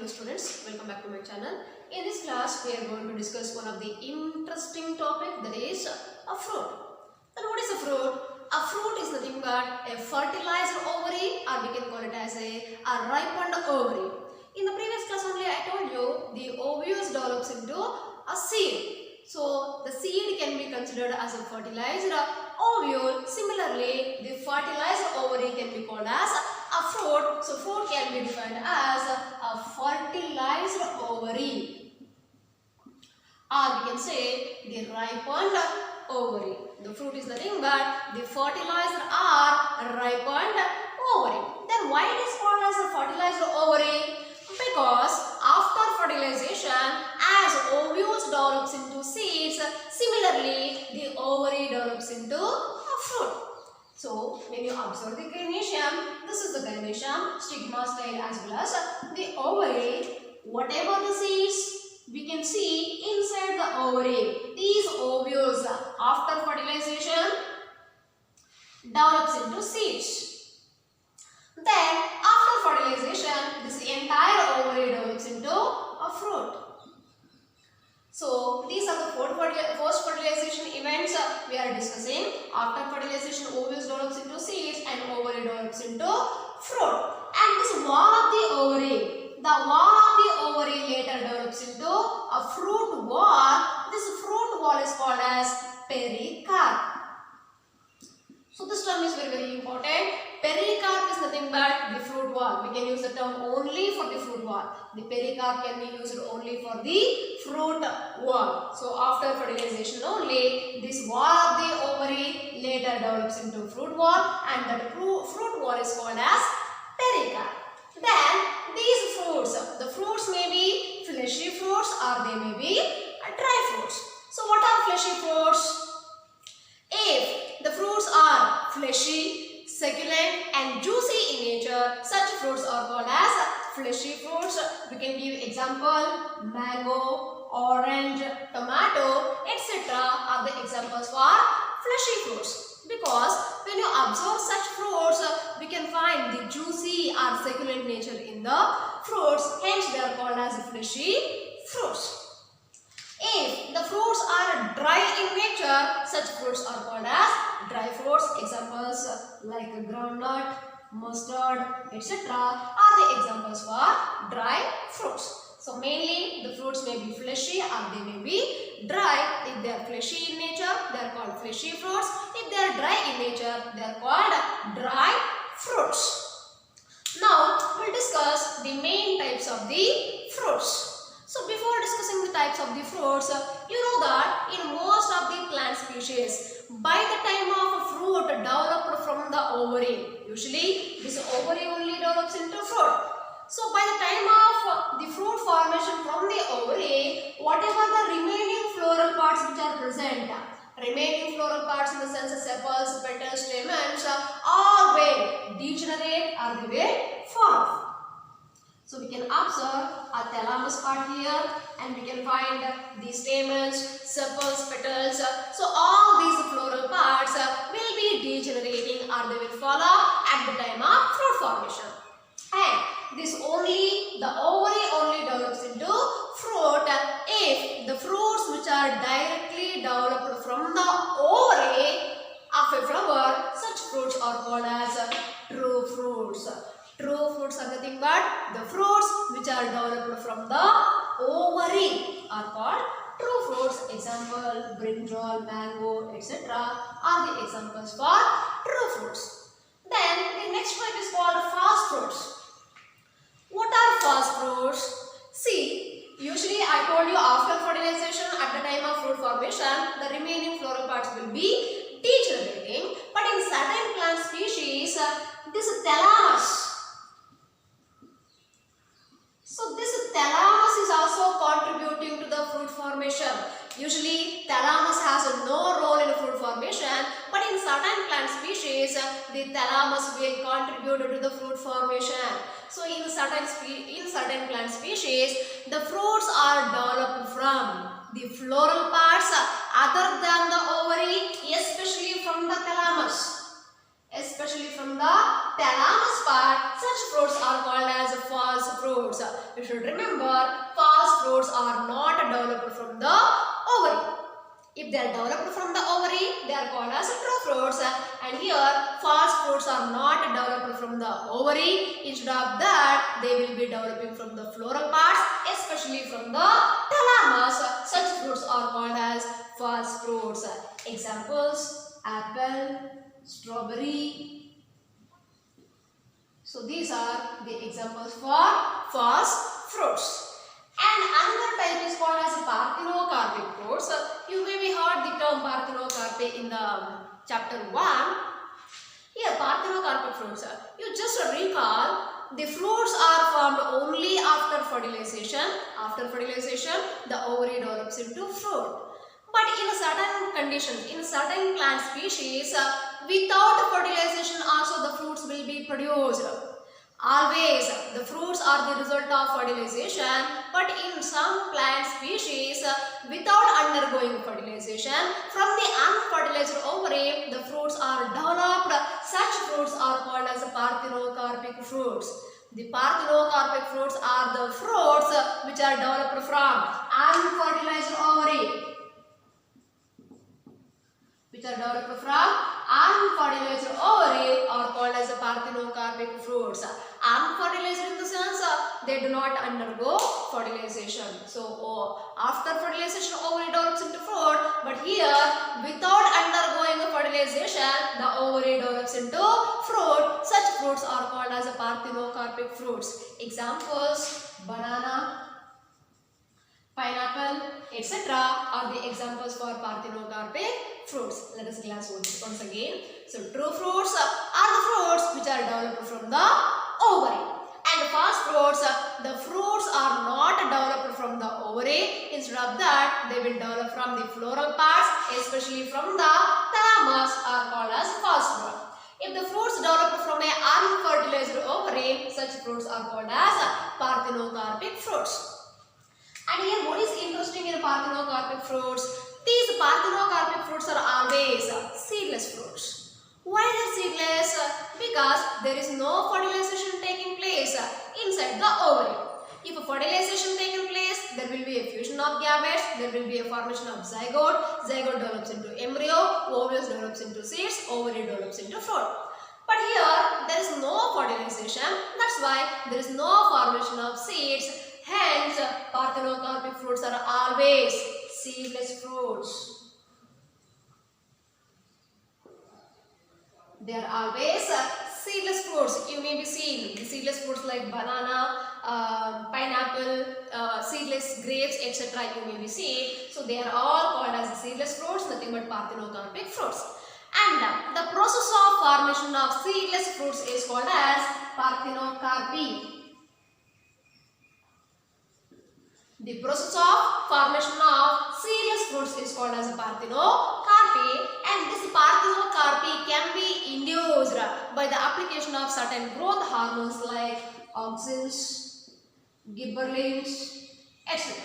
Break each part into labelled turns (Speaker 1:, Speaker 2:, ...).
Speaker 1: Hello students, welcome back to my channel. In this class, we are going to discuss one of the interesting topic, that is a fruit. Then what is a fruit? A fruit is nothing but a fertilized ovary, or we can call it as a ripened ovary. In the previous class only I told you the ovules develops into a seed. So the seed can be considered as a fertilized ovule. Similarly, the fertilized ovary can be called as a fruit. So fruit can be defined as a fertilized ovary, or we can say the ripened ovary. The fruit is nothing but the fertilized or ripened ovary. Then why it is called as a fertilized ovary? Because after fertilization, as ovules develops into seeds, similarly the ovary develops into a fruit. So when you observe the gynoecium, this is the gynoecium, stigma style as well as the ovary. Whatever the seeds we can see inside the ovary, these ovules after fertilization develops into seeds. Then after fertilization, this entire ovary develops into a fruit. So these are the first fertilization events we are discussing. After fertilization, ovules develops into seeds and ovary develops into fruit. And this wall of the ovary, the wall of the ovary later develops into a fruit wall. This fruit wall is called as pericard. So this term is very important. Pericard is nothing but the fruit wall. We can use the term only for the fruit wall. The pericard can be used only for the fruit wall. So after fertilization only, this wall of the ovary later develops into fruit wall, and that fruit wall is called as pericard. Then these fruits, the fruits may be fleshy fruits or they may be dry fruits. So what are fleshy fruits? If the fruits are fleshy, succulent and juicy in nature, such fruits are called as fleshy fruits. We can give example: mango, orange, tomato, etc. are the examples for fleshy fruits. Because when you observe such fruits, we can find the juicy or succulent nature in the fruits. Hence, they are called as fleshy fruits. If the fruits are dry in nature, such fruits are called as dry fruits. Examples like groundnut, mustard, etc. are the examples for dry fruits. So mainly the fruits may be fleshy or they may be dry. If they are fleshy in nature, they are called fleshy fruits. If they are dry in nature, they are called dry fruits. Now we will discuss the main types of the fruits. So before discussing the types of the fruits, you know that in most of the plant species, by the time of a fruit developed from the ovary, usually this ovary only develops into fruit. So by the time of the fruit formation from the ovary, whatever the remaining floral parts which are present, remaining floral parts in the sense of sepals, petals, stamens, all will degenerate or they will fall off. So we can observe a thalamus part here, and we can find the stamens, sepals, petals. So all these floral parts will be degenerating or they will fall off at the time of fruit formation. And this only, the ovary only develops into fruit if the fruits which are directly developed from the ovary of a flower, such fruits are called as true fruits. True fruits are nothing but the fruits which are developed from the ovary are called true fruits. Example, brinjal, mango, etc. are the examples for true fruits. Then the next type is called fast fruits. What are fast fruits? See, usually I told you after fertilization at the time of fruit formation, the remaining floral parts will be degenerating. But in certain plant species, this thalamus, so this thalamus is also contributing to the fruit formation. Usually thalamus has no role in fruit formation, but in certain plant species the thalamus will contribute to the fruit formation. So in certain plant species the fruits are developed from the floral parts other than the ovary, especially from the thalamus. especially from the thalamus part, such fruits are called as false fruits. You should remember, false fruits are not developed from the ovary. If they are developed from the ovary, they are called as true fruits. And here, false fruits are not developed from the ovary. Instead of that, they will be developing from the floral parts, especially from the thalamus. Such fruits are called as false fruits. Examples: apple, strawberry. So these are the examples for false fruits. And another type is called as parthenocarpic fruits. You may be heard the term parthenocarpic in the chapter 1. Here, parthenocarpic fruits. You just recall, the fruits are formed only after fertilization. After fertilization, the ovary develops into fruit. But in a certain condition, in certain plant species, without fertilization also the fruits will be produced. Always, the fruits are the result of fertilization, but in some plant species, without undergoing fertilization, from the unfertilized ovary, the fruits are developed. Such fruits are called as parthenocarpic fruits. The parthenocarpic fruits are the fruits which are developed from unfertilized ovary. Which are developed from unfertilized ovary are called as parthenocarpic fruits. Unfertilized in the sense they do not undergo fertilization. So after fertilization, ovary develops into fruit, but here without undergoing fertilization, the ovary develops into fruit. Such fruits are called as parthenocarpic fruits. Examples: banana, pineapple, etc. are the examples for parthenocarpic fruits. Let us glance once again. So true fruits are the fruits which are developed from the ovary. And false fruits, the fruits are not developed from the ovary. Instead of that, they will develop from the floral parts, especially from the thalamus, are called as false fruit. If the fruits develop from an unfertilized ovary, such fruits are called as parthenocarpic fruits. And here, what is interesting in parthenocarpic fruits? These parthenocarpic fruits are always seedless fruits. Why they are seedless? Because there is no fertilization taking place inside the ovary. If a fertilization taking place, there will be a fusion of gametes, there will be a formation of zygote, zygote develops into embryo, ovules develops into seeds, ovary develops into fruit. But here, there is no fertilization, that's why there is no formation of seeds. Hence, parthenocarpic fruits are always seedless fruits. They are always seedless fruits. You may be seeing the seedless fruits like banana, pineapple, seedless grapes, etc. You may be seeing. So they are all called as seedless fruits, nothing but parthenocarpic fruits. And the process of formation of seedless fruits is called as parthenocarpy. The process of formation of seedless fruits is called as parthenocarpy, and this parthenocarpy can be induced by the application of certain growth hormones like auxins, gibberellins, etc.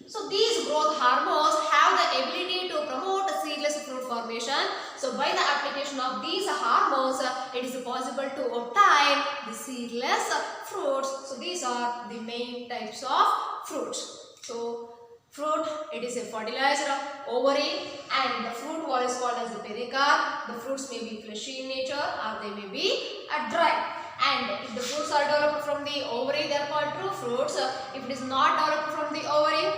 Speaker 1: So these growth hormones have the ability to promote seedless fruit formation. So by the application of these hormones, it is possible to obtain the seedless fruits. So these are the main types of fruits. So fruit, it is a fertilized ovary, and the fruit wall is called as a pericard. The fruits may be fleshy in nature or they may be dry. And if the fruits are developed from the ovary, they are called true fruits. If it is not developed from the ovary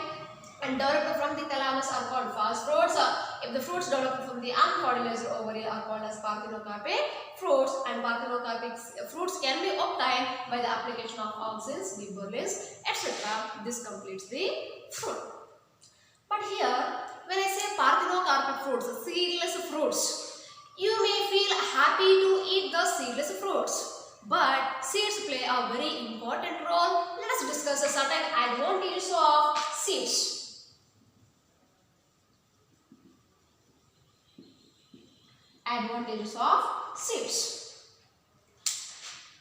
Speaker 1: and developed from the thalamus, are called false fruits. If the fruits developed from the unfertilized ovary, are called as parthenocarpic fruits, and parthenocarpic fruits can be obtained by the application of auxins, gibberellins, etc. This completes the fruit. But here, when I say parthenocarpic fruits, seedless fruits, you may feel happy to eat the seedless fruits. But seeds play a very important role. Let us discuss a certain advantages of seeds. Advantages of seeds.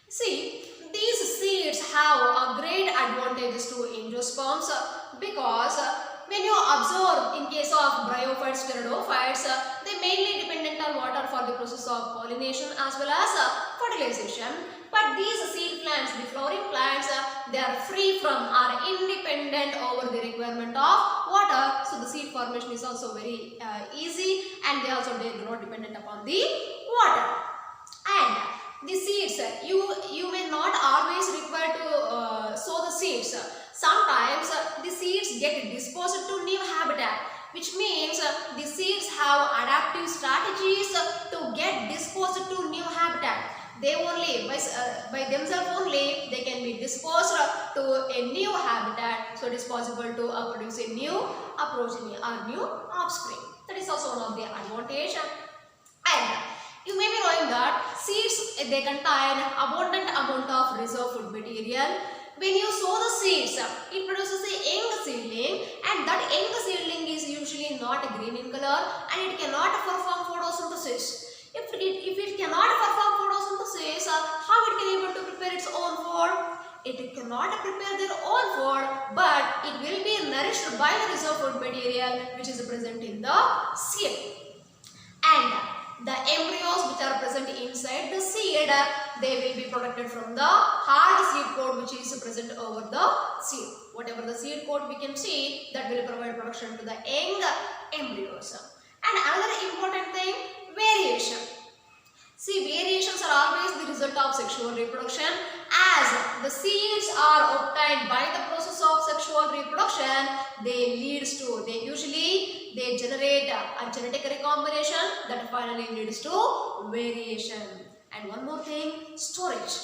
Speaker 1: See, these seeds have a great advantages to angiosperms because when you observe in case of bryophytes, pteridophytes, they mainly dependent on water for the process of pollination as well as fertilization. But these seed plants, the flowering plants, they are free from or independent over the requirement of water. So the seed formation is also very easy, and they do not dependent upon the water. And the seeds, you may not always require to sow the seeds. Sometimes the seeds get disposed to new habitat, which means the seeds have adaptive strategies to get disposed to new habitat. They only, by themselves only, they can be disposed to a new habitat. So it is possible to produce a new progeny or new offspring. That is also one of the advantage. And you may be knowing that seeds, they contain abundant amount of reserve food material. When you sow the seeds, it produces a young seedling, and that young seedling is usually not green in color, and it cannot perform photosynthesis. If it cannot perform photosynthesis, how it can able to prepare its own food? It cannot prepare their own food, but it will be nourished by the reserve food material which is present in the seed. And the embryos which are present inside the seed, they will be protected from the hard seed coat which is present over the seed. Whatever the seed coat we can see, that will provide protection to the young embryos. And another important thing, variation. See, variations are always the result of sexual reproduction. As the seeds are obtained by the process of sexual reproduction, they generate a genetic recombination that finally leads to variation. And one more thing, storage.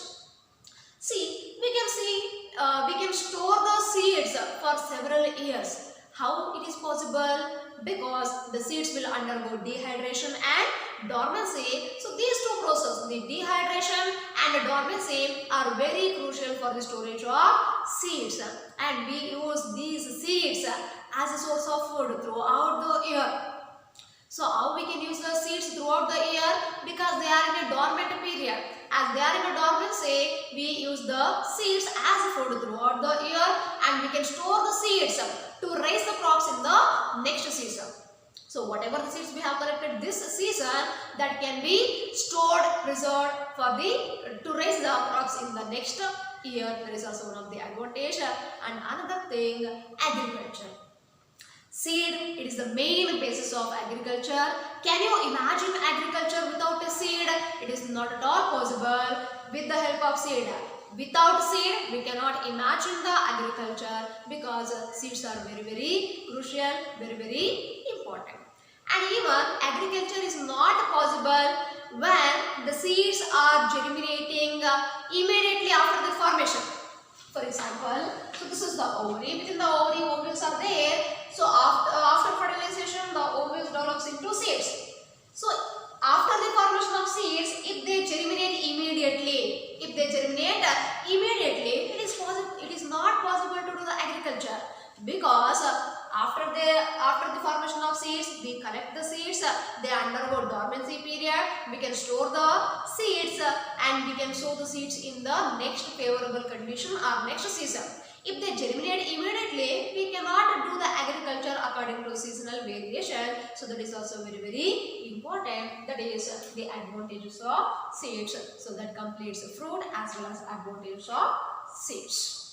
Speaker 1: See, we can store the seeds for several years. How it is possible? Because the seeds will undergo dehydration and dormancy. So these two processes, the dehydration and the dormancy, are very crucial for the storage of seeds. And we use these seeds as a source of food throughout the year. So how we can use the seeds throughout the year? Because they are in a dormant period. As they are in a dormancy, we use the seeds as food throughout the year, and we can store the seeds to raise the crops in the next season. So whatever the seeds we have collected this season, that can be stored, preserved to raise the crops in the next year. That is also one of the advantage. And another thing, agriculture. Seed, it is the main basis of agriculture. Can you imagine agriculture without a seed? It is not at all possible with the help of seed. Without seed, we cannot imagine the agriculture, because seeds are very, very crucial, very, very important. And even agriculture is not possible when the seeds are germinating immediately after the formation. For example, so this is the ovary. Within the ovary, ovules are there. So after fertilization, the ovules develops into seeds. So after the formation of seeds, if they germinate immediately, it is not possible to do the agriculture, because after the formation of seeds, we collect the seeds, they undergo dormancy period, we can store the seeds, and we can sow the seeds in the next favorable condition or next season. If they germinate immediately, we cannot do the agriculture according to seasonal variation. So that is also very, very important. That is the advantages of seeds. So that completes the fruit as well as advantages of seeds.